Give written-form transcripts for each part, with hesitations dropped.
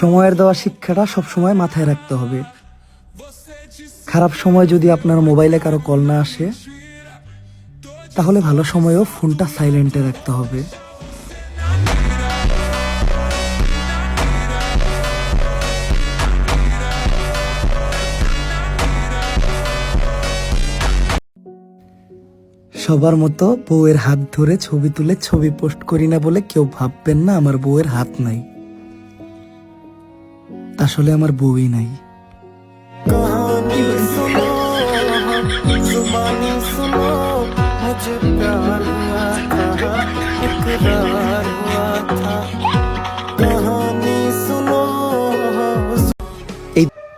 সময়ের দেওয়া শিক্ষাটা সবসময় মাথায় রাখতে হবে। খারাপ সময় যদি আপনার মোবাইলে কারো কল না আসে, তাহলে ভালো সময়েও ফোনটা সাইলেন্টে রাখতে হবে। সবার মতো বউয়ের হাত ধরে ছবি তুলে ছবি পোস্ট করি না বলে কেউ ভাববেন না আমার বউয়ের হাত নাই। আসলে আমার বউই নাই।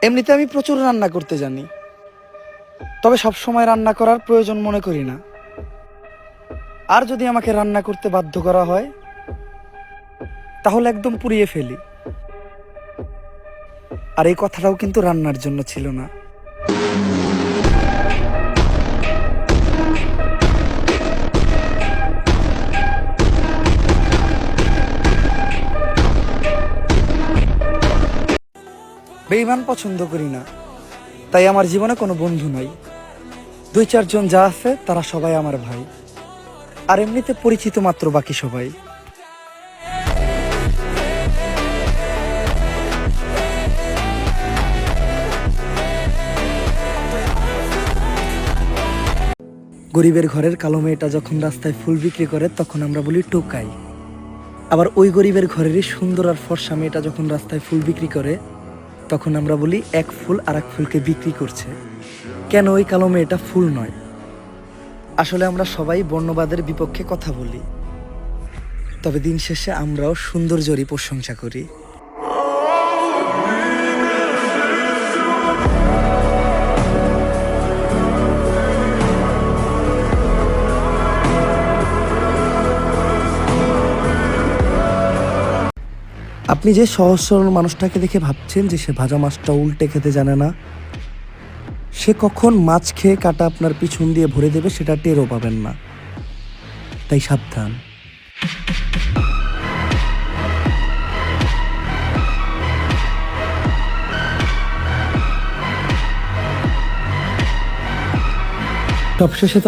এমনিতে আমি প্রচুর রান্না করতে জানি, তবে সব সময় রান্না করার প্রয়োজন মনে করি না। আর যদি আমাকে রান্না করতে বাধ্য করা হয়, তাহলে একদম পুড়িয়ে ফেলি। আর এই কথাটাও কিন্তু রান্নার জন্য ছিল না। বেঈমান পছন্দ করি না, তাই আমার জীবনে কোনো বন্ধু নাই। 2-4 জন যা আছে তারা সবাই আমার ভাই, আর এমনিতে পরিচিত মাত্র বাকি সবাই। গরিবের ঘরের কালো মেয়েটা যখন রাস্তায় ফুল বিক্রি করে তখন আমরা বলি টোকাই। আবার ওই গরিবের ঘরেরই সুন্দর আর ফর্সা মেয়েটা যখন রাস্তায় ফুল বিক্রি করে তখন আমরা বলি এক ফুল আর এক ফুলকে বিক্রি করছে। কেন ওই কালো মেয়েটা ফুল নয়? আসলে আমরা সবাই বর্ণবাদের বিপক্ষে কথা বলি, তবে দিন শেষে আমরাও সৌন্দর্যেরই প্রশংসা করি। আপনি যে সহজ সরল মানুষটাকে দেখে ভাবছেন যে সে ভাজা মাছটা উল্টে খেতে জানে না, সে কখন মাছ খেয়ে কাটা আপনার পিছন দিয়ে ভরে দেবে সেটা টেরও পাবেন না। তাই সাবধান। সবশেষে তো